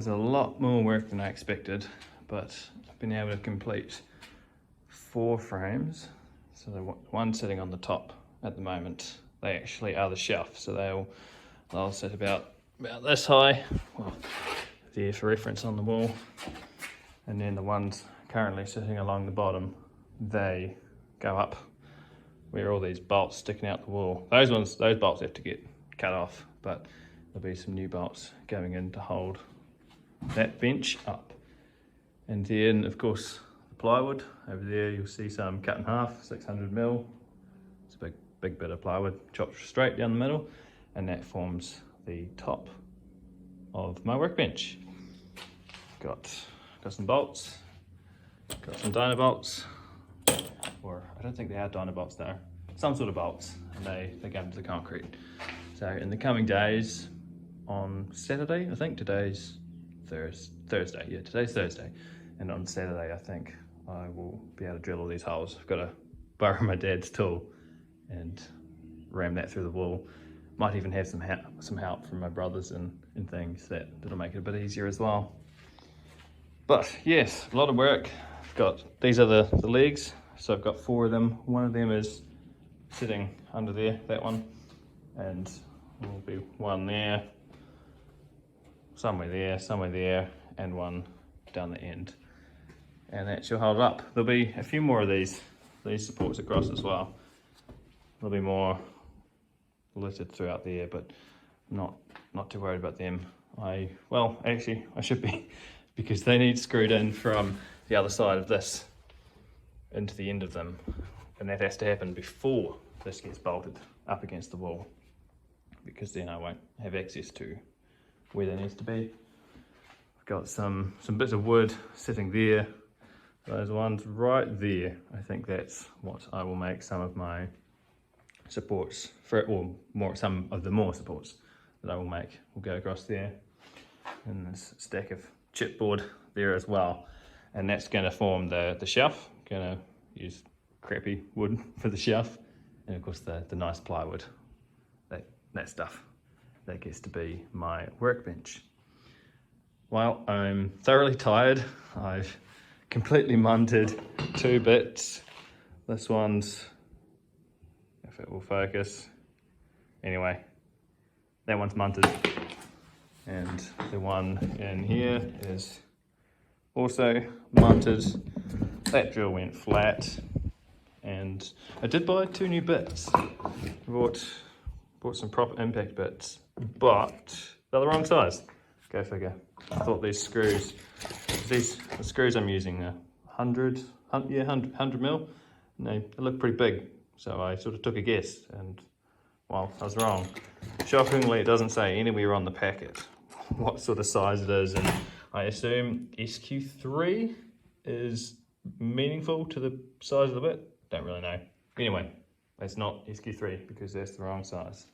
was a lot more work than I expected, but I've been able to complete 4 frames. So the one sitting on the top at the moment, they actually are the shelf, so they'll sit about this high, well, there for reference on the wall. And then the ones currently sitting along the bottom, they go up where all these bolts sticking out the wall. Those bolts have to get cut off, but there'll be some new bolts going in to hold that bench up. And then of course the plywood over there, you'll see some cut in half, 600mm. It's a big bit of plywood chopped straight down the middle, and that forms the top of my workbench. Got some bolts, got some dyno bolts, or I don't think they are dyno bolts though, some sort of bolts, and they go into the concrete. So in the coming days, on Saturday, I think today's Thursday, yeah, today's Thursday, and on Saturday I think I will be able to drill all these holes. I've got to borrow my dad's tool and ram that through the wall. Might even have some help from my brothers and things that'll make it a bit easier as well. But yes, a lot of work. These are the legs, so I've got 4 of them. One of them is sitting under there, that one, and there'll be one there, somewhere there, and one down the end. And that should hold it up. There'll be a few more of these supports across as well. There'll be more littered throughout there, but not too worried about them. Well, actually, I should be, because they need screwed in from the other side of this into the end of them, and that has to happen before this gets bolted up against the wall, because then I won't have access to where that needs to be. I've got some bits of wood sitting there, those ones right there. I think that's what I will make some of my supports for, or some of the more supports that I will make will go across there. And this stack of chipboard there as well, and that's going to form the shelf. I'm going to use crappy wood for the shelf, and of course the nice plywood, that stuff that gets to be my workbench. Well, I'm thoroughly tired. I've completely munted 2 bits. This one's, if it will focus, anyway, that one's munted, and the one in here is also munted. That drill went flat, and I did buy 2 new bits. Bought some proper impact bits, but they're the wrong size. Go figure. I thought the screws I'm using are 100 mil, and they look pretty big. So I sort of took a guess, and well, I was wrong. Shockingly, it doesn't say anywhere on the packet what sort of size it is, and I assume SQ3 is meaningful to the size of the bit. Don't really know. Anyway, it's not SQ3 because that's the wrong size.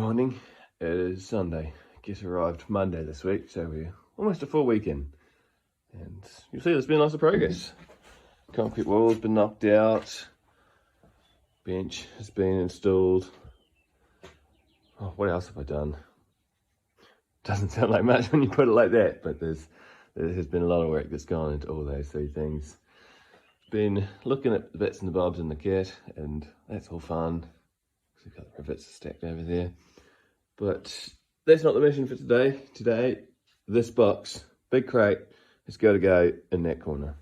morning. It is Sunday. Guess arrived Monday this week, so we're almost a full weekend. And you'll see there's been lots of progress. Concrete wall's been knocked out. Bench has been installed. Oh, what else have I done? Doesn't sound like much when you put it like that, but there has been a lot of work that's gone into all those three things. Been looking at the bits and the bobs in the kit, and that's all fun. We've got the rivets stacked over there. But that's not the mission for today. Today, this box, big crate, has got to go in that corner.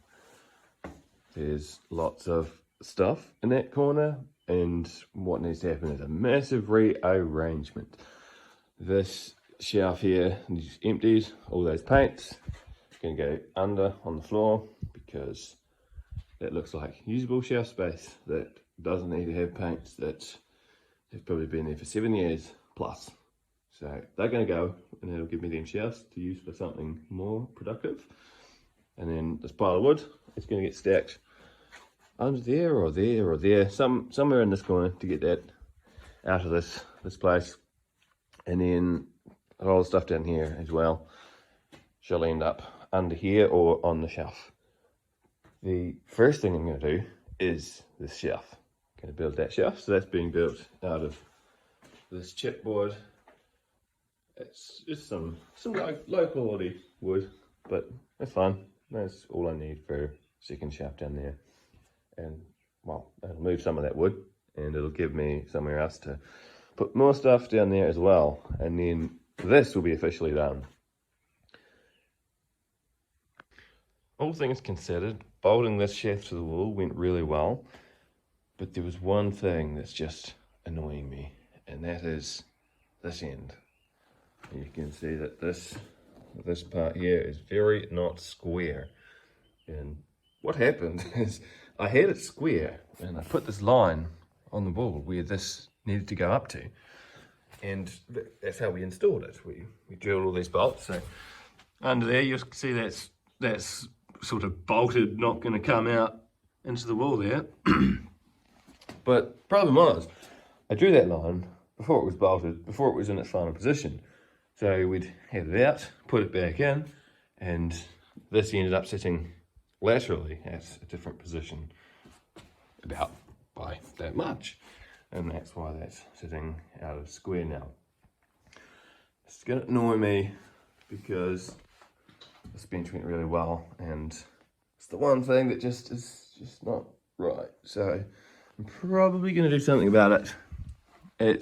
There's lots of stuff in that corner, and what needs to happen is a massive rearrangement. This shelf here is emptied, all those paints. It's going to go under on the floor because that looks like usable shelf space that doesn't need to have paints that have probably been there for 7 years plus. So they're going to go, and it'll give me them shelves to use for something more productive. And then this pile of wood is going to get stacked under there or there or there, somewhere in this corner to get that out of this place. And then all the stuff down here as well shall end up under here or on the shelf. The first thing I'm going to do is this shelf. I'm going to build that shelf. So that's being built out of this chipboard. It's just some low quality wood, but that's fine. That's all I need for a second shelf down there. And well, I'll move some of that wood and it'll give me somewhere else to put more stuff down there as well. And then this will be officially done. All things considered, bolting this shaft to the wall went really well. But there was one thing that's just annoying me, and that is this end. And you can see that this part here is very not square. And what happened is I had it square, and I put this line on the wall where this needed to go up to. And that's how we installed it. We drilled all these bolts. So under there, you'll see that's sort of bolted, not going to come out into the wall there. But problem was, I drew that line before it was bolted, before it was in its final position. So we'd have it out, put it back in, and this ended up sitting laterally at a different position, about by that much. And that's why that's sitting out of square now. It's going to annoy me because this bench went really well, and it's the one thing that is just not right. So I'm probably going to do something about it. I'm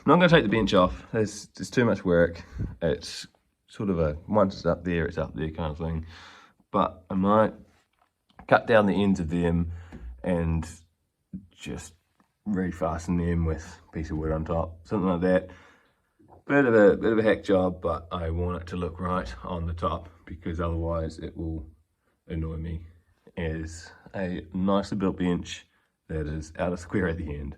not going to take the bench off. There's too much work. It's sort of a once it's up there kind of thing. But I might cut down the ends of them and just refasten them with a piece of wood on top, something like that. Bit of a hack job, but I want it to look right on the top because otherwise it will annoy me as a nicely built bench that is out of square at the end.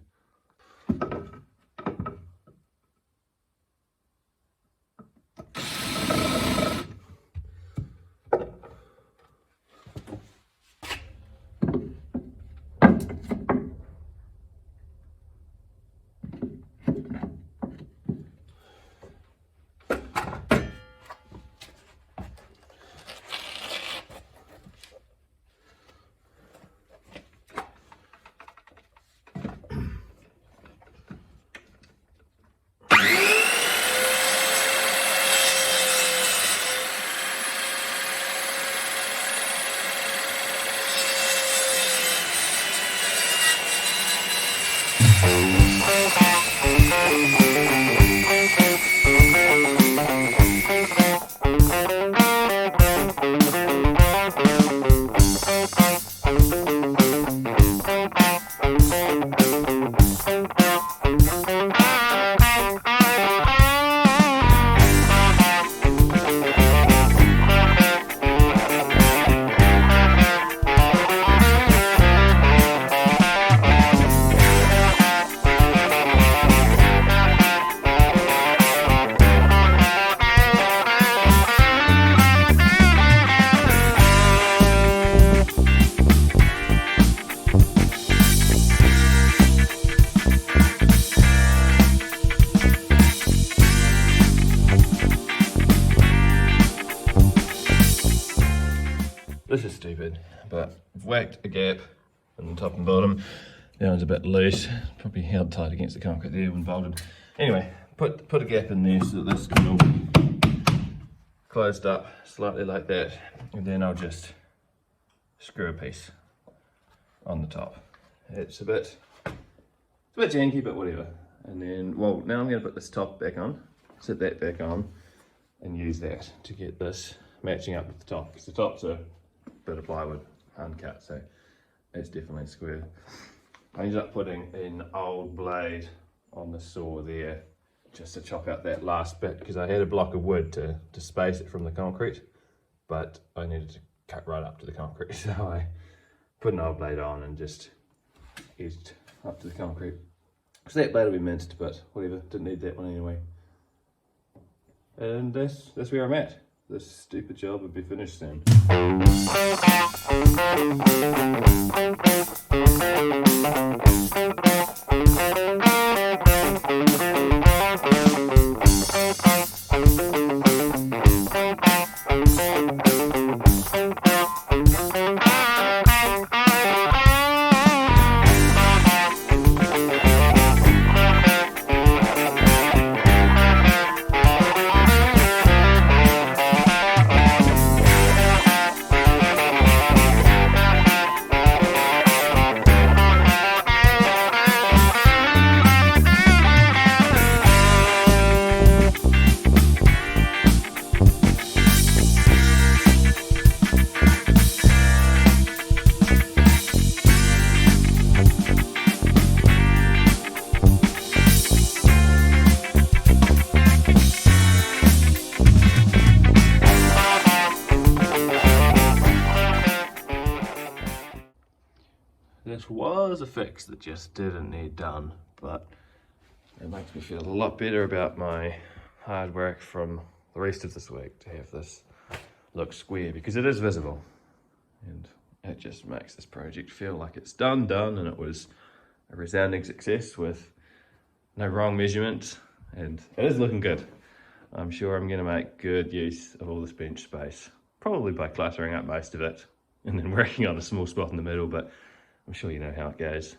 stupid, but I've whacked a gap in the top and bottom. That one's a bit loose, probably held tight against the concrete there when bolted. Anyway, put a gap in there so that this can all closed up slightly like that, and then I'll just screw a piece on the top. It's a bit janky, but whatever. And then, well, now I'm going to put this top back on, sit that back on, and use that to get this matching up with the top, because the top's a bit of plywood, uncut, so it's definitely square. I ended up putting an old blade on the saw there just to chop out that last bit, because I had a block of wood to space it from the concrete, but I needed to cut right up to the concrete, so I put an old blade on and just edged up to the concrete. So that blade will be minced, but whatever, didn't need that one anyway. And that's where I'm at. This stupid job will be finished soon. This was a fix that just didn't need done, but it makes me feel a lot better about my hard work from the rest of this week to have this look square, because it is visible and it just makes this project feel like it's done, and it was a resounding success with no wrong measurements, and it is looking good. I'm sure I'm going to make good use of all this bench space, probably by cluttering up most of it and then working on a small spot in the middle, but I'm sure you know how it goes.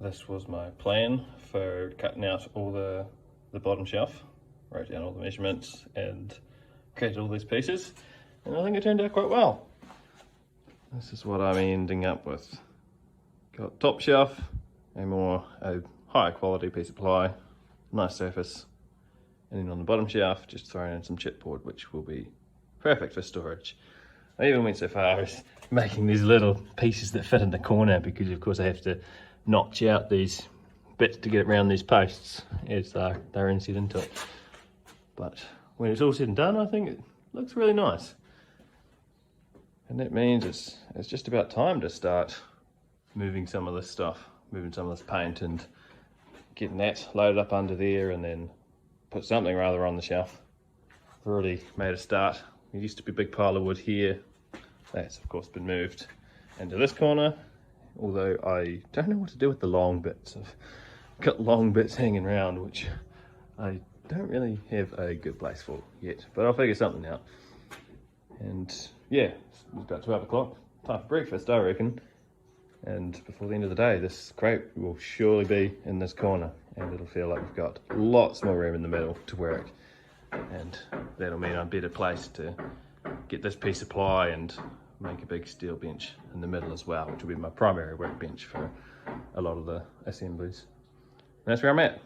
This was my plan for cutting out all the bottom shelf, wrote down all the measurements and created all these pieces, and I think it turned out quite well. This is what I'm ending up with. Got top shelf, a higher quality piece of ply, nice surface, and then on the bottom shelf just throwing in some chipboard, which will be perfect for storage. I even went so far as making these little pieces that fit in the corner, because of course I have to notch out these bits to get around these posts as they're inset into it. But when it's all said and done, I think it looks really nice. And that means it's just about time to start moving some of this stuff, moving some of this paint and getting that loaded up under there, and then put something rather on the shelf. I've already made a start. There used to be a big pile of wood here. That's of course been moved into this corner, although I don't know what to do with the long bits. I've got long bits hanging around, which I don't really have a good place for yet, but I'll figure something out. And yeah, it's about 12 o'clock, time for breakfast I reckon. And before the end of the day, this crate will surely be in this corner, and it'll feel like we've got lots more room in the middle to work. And that'll mean I'm better placed to get this piece of ply and make a big steel bench in the middle as well, which will be my primary workbench for a lot of the assemblies. And that's where I'm at.